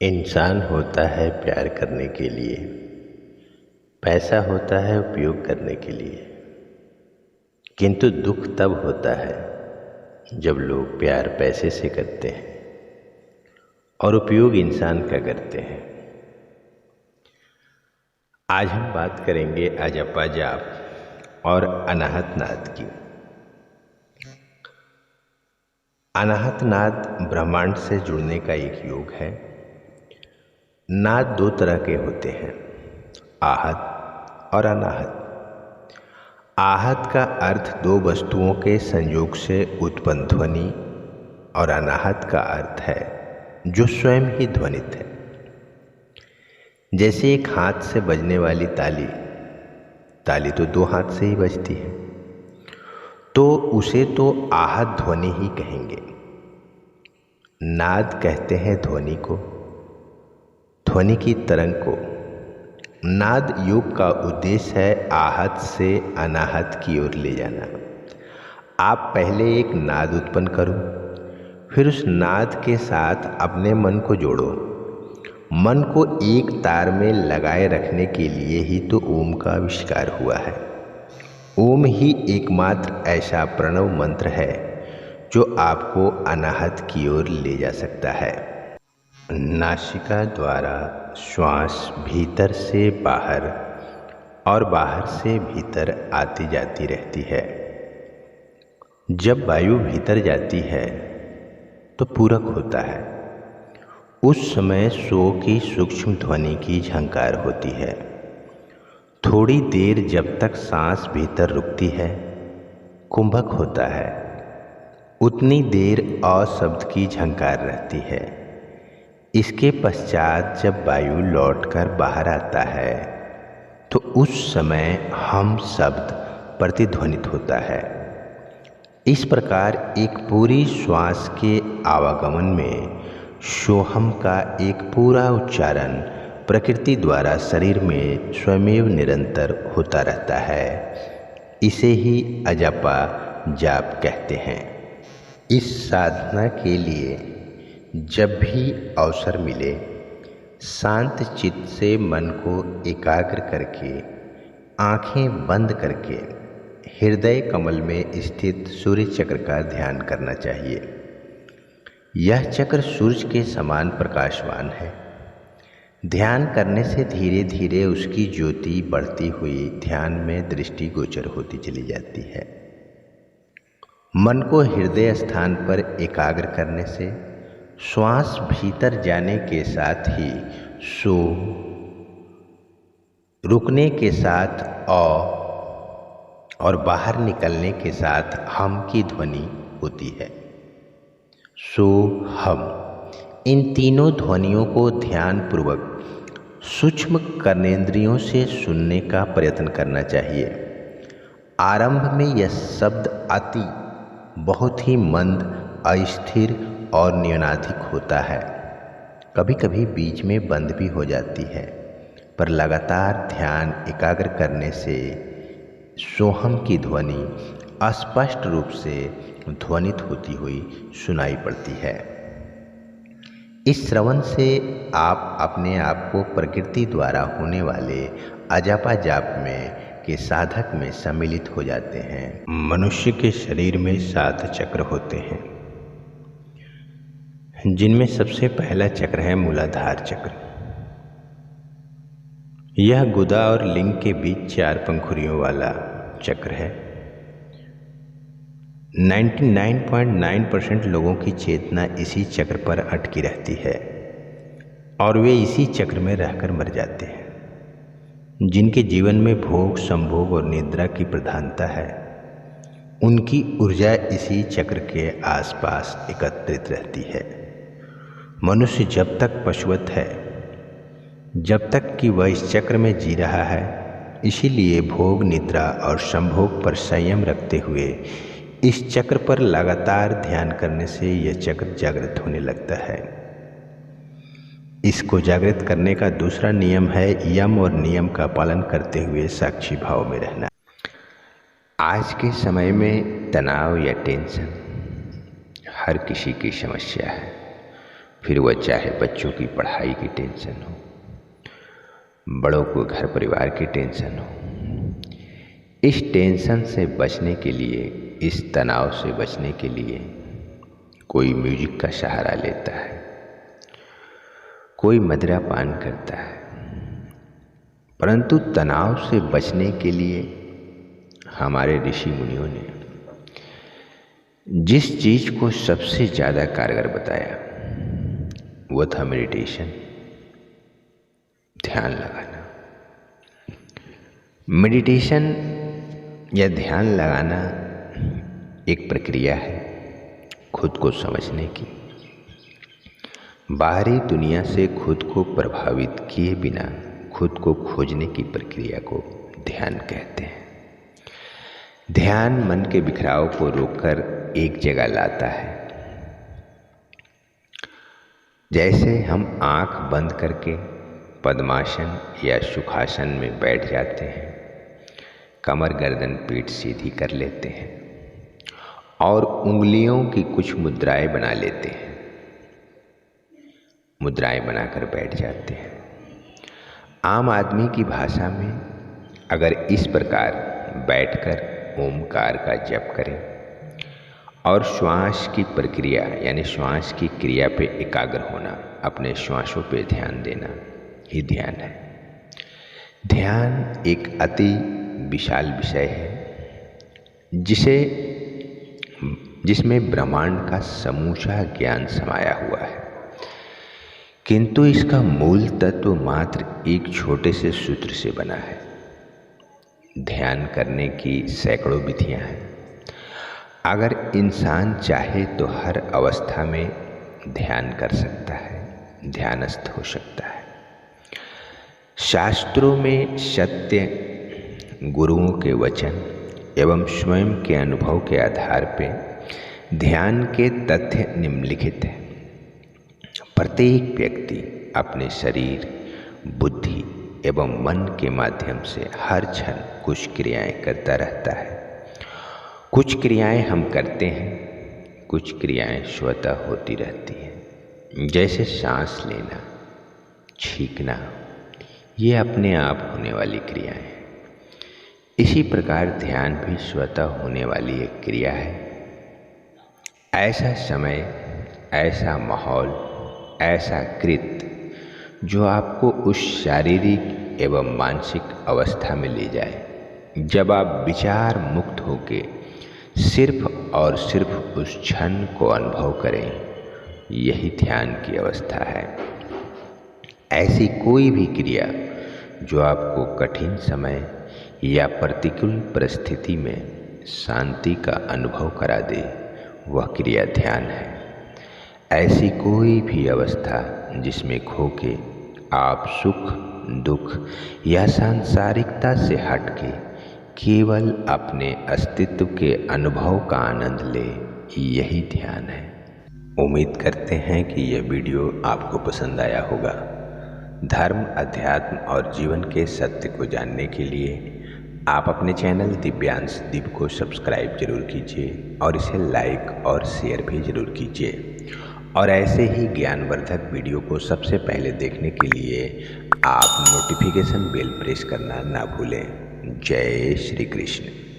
इंसान होता है प्यार करने के लिए, पैसा होता है उपयोग करने के लिए। किंतु दुख तब होता है जब लोग प्यार पैसे से करते हैं और उपयोग इंसान का करते हैं। आज हम बात करेंगे अजपा जाप और अनाहत नाद की। अनाहत नाद ब्रह्मांड से जुड़ने का एक योग है। नाद दो तरह के होते हैं, आहत और अनाहत। आहत का अर्थ दो वस्तुओं के संयोग से उत्पन्न ध्वनि और अनाहत का अर्थ है जो स्वयं ही ध्वनित है। जैसे एक हाथ से बजने वाली ताली, ताली तो दो हाथ से ही बजती है, तो उसे तो आहत ध्वनि ही कहेंगे। नाद कहते हैं ध्वनि को, ध्वनि की तरंग को। नाद योग का उद्देश्य है आहत से अनाहत की ओर ले जाना। आप पहले एक नाद उत्पन्न करो, फिर उस नाद के साथ अपने मन को जोड़ो। मन को एक तार में लगाए रखने के लिए ही तो ओम का आविष्कार हुआ है। ओम ही एकमात्र ऐसा प्रणव मंत्र है जो आपको अनाहत की ओर ले जा सकता है। नासिका द्वारा श्वास भीतर से बाहर और बाहर से भीतर आती जाती रहती है। जब वायु भीतर जाती है तो पूरक होता है। उस समय सो की सूक्ष्म ध्वनि की झंकार होती है। थोड़ी देर जब तक सांस भीतर रुकती है कुंभक होता है, उतनी देर अ शब्द की झंकार रहती है। इसके पश्चात जब वायु लौटकर बाहर आता है तो उस समय हम शब्द प्रतिध्वनित होता है। इस प्रकार एक पूरी श्वास के आवागमन में सोहम का एक पूरा उच्चारण प्रकृति द्वारा शरीर में स्वयमेव निरंतर होता रहता है। इसे ही अजपा जाप कहते हैं। इस साधना के लिए जब भी अवसर मिले, शांत चित्त से मन को एकाग्र करके आंखें बंद करके हृदय कमल में स्थित सूर्य चक्र का ध्यान करना चाहिए। यह चक्र सूर्य के समान प्रकाशवान है। ध्यान करने से धीरे धीरे उसकी ज्योति बढ़ती हुई ध्यान में दृष्टि गोचर होती चली जाती है। मन को हृदय स्थान पर एकाग्र करने से श्वास भीतर जाने के साथ ही सो, रुकने के साथ अ और बाहर निकलने के साथ हम की ध्वनि होती है। सो हम, इन तीनों ध्वनियों को ध्यान पूर्वक सूक्ष्म कर्नेंद्रियों से सुनने का प्रयत्न करना चाहिए। आरंभ में यह शब्द अति बहुत ही मंद, अस्थिर और न्यूनाधिक होता है। कभी कभी बीच में बंद भी हो जाती है, पर लगातार ध्यान एकाग्र करने से सोहम की ध्वनि स्पष्ट रूप से ध्वनित होती हुई सुनाई पड़ती है। इस श्रवण से आप अपने आप को प्रकृति द्वारा होने वाले अजपा जाप में के साधक में सम्मिलित हो जाते हैं। मनुष्य के शरीर में 7 चक्र होते हैं, जिनमें सबसे पहला चक्र है मूलाधार चक्र। यह गुदा और लिंग के बीच 4 पंखुड़ियों वाला चक्र है। 99.9% लोगों की चेतना इसी चक्र पर अटकी रहती है और वे इसी चक्र में रहकर मर जाते हैं। जिनके जीवन में भोग, संभोग और निद्रा की प्रधानता है, उनकी ऊर्जा इसी चक्र के आसपास एकत्रित रहती है। मनुष्य जब तक पशुवत है, जब तक कि वह इस चक्र में जी रहा है, इसीलिए भोग, निद्रा और संभोग पर संयम रखते हुए इस चक्र पर लगातार ध्यान करने से यह चक्र जागृत होने लगता है। इसको जागृत करने का दूसरा नियम है यम और नियम का पालन करते हुए साक्षी भाव में रहना। आज के समय में तनाव या टेंशन हर किसी की समस्या है। फिर वह चाहे बच्चों की पढ़ाई की टेंशन हो, बड़ों को घर परिवार की टेंशन हो। इस टेंशन से बचने के लिए, इस तनाव से बचने के लिए कोई म्यूजिक का सहारा लेता है, कोई मदिरा पान करता है। परंतु तनाव से बचने के लिए हमारे ऋषि मुनियों ने जिस चीज को सबसे ज़्यादा कारगर बताया वो था मेडिटेशन, ध्यान लगाना। मेडिटेशन या ध्यान लगाना एक प्रक्रिया है खुद को समझने की। बाहरी दुनिया से खुद को प्रभावित किए बिना खुद को खोजने की प्रक्रिया को ध्यान कहते हैं। ध्यान मन के बिखराव को रोककर एक जगह लाता है। जैसे हम आंख बंद करके पद्मासन या सुखासन में बैठ जाते हैं, कमर गर्दन पीठ सीधी कर लेते हैं और उंगलियों की कुछ मुद्राएं बना लेते हैं, मुद्राएं बनाकर बैठ जाते हैं। आम आदमी की भाषा में अगर इस प्रकार बैठकर ओमकार का जप करें और श्वास की प्रक्रिया यानी श्वास की क्रिया पे एकाग्र होना, अपने श्वासों पे ध्यान देना ही ध्यान है। ध्यान एक अति विशाल विषय है जिसमें ब्रह्मांड का समूचा ज्ञान समाया हुआ है, किंतु इसका मूल तत्व मात्र एक छोटे से सूत्र से बना है। ध्यान करने की सैकड़ों विधियां हैं। अगर इंसान चाहे तो हर अवस्था में ध्यान कर सकता है, ध्यानस्थ हो सकता है। शास्त्रों में सत्य, गुरुओं के वचन एवं स्वयं के अनुभव के आधार पर ध्यान के तथ्य निम्नलिखित हैं। प्रत्येक व्यक्ति अपने शरीर, बुद्धि एवं मन के माध्यम से हर क्षण कुछ क्रियाएं करता रहता है। कुछ क्रियाएं हम करते हैं, कुछ क्रियाएं स्वतः होती रहती हैं, जैसे सांस लेना, छींकना, ये अपने आप होने वाली क्रियाएं हैं। इसी प्रकार ध्यान भी स्वतः होने वाली एक क्रिया है। ऐसा समय, ऐसा माहौल, ऐसा कृत्य जो आपको उस शारीरिक एवं मानसिक अवस्था में ले जाए जब आप विचार मुक्त होके सिर्फ और सिर्फ उस क्षण को अनुभव करें, यही ध्यान की अवस्था है। ऐसी कोई भी क्रिया जो आपको कठिन समय या प्रतिकूल परिस्थिति में शांति का अनुभव करा दे, वह क्रिया ध्यान है। ऐसी कोई भी अवस्था जिसमें खो के आप सुख, दुख या सांसारिकता से हट के केवल अपने अस्तित्व के अनुभव का आनंद ले, यही ध्यान है। उम्मीद करते हैं कि यह वीडियो आपको पसंद आया होगा। धर्म, अध्यात्म और जीवन के सत्य को जानने के लिए आप अपने चैनल दिव्यांश दीप को सब्सक्राइब जरूर कीजिए और इसे लाइक और शेयर भी जरूर कीजिए। और ऐसे ही ज्ञानवर्धक वीडियो को सबसे पहले देखने के लिए आप नोटिफिकेशन बेल प्रेस करना ना भूलें। जय श्री कृष्ण।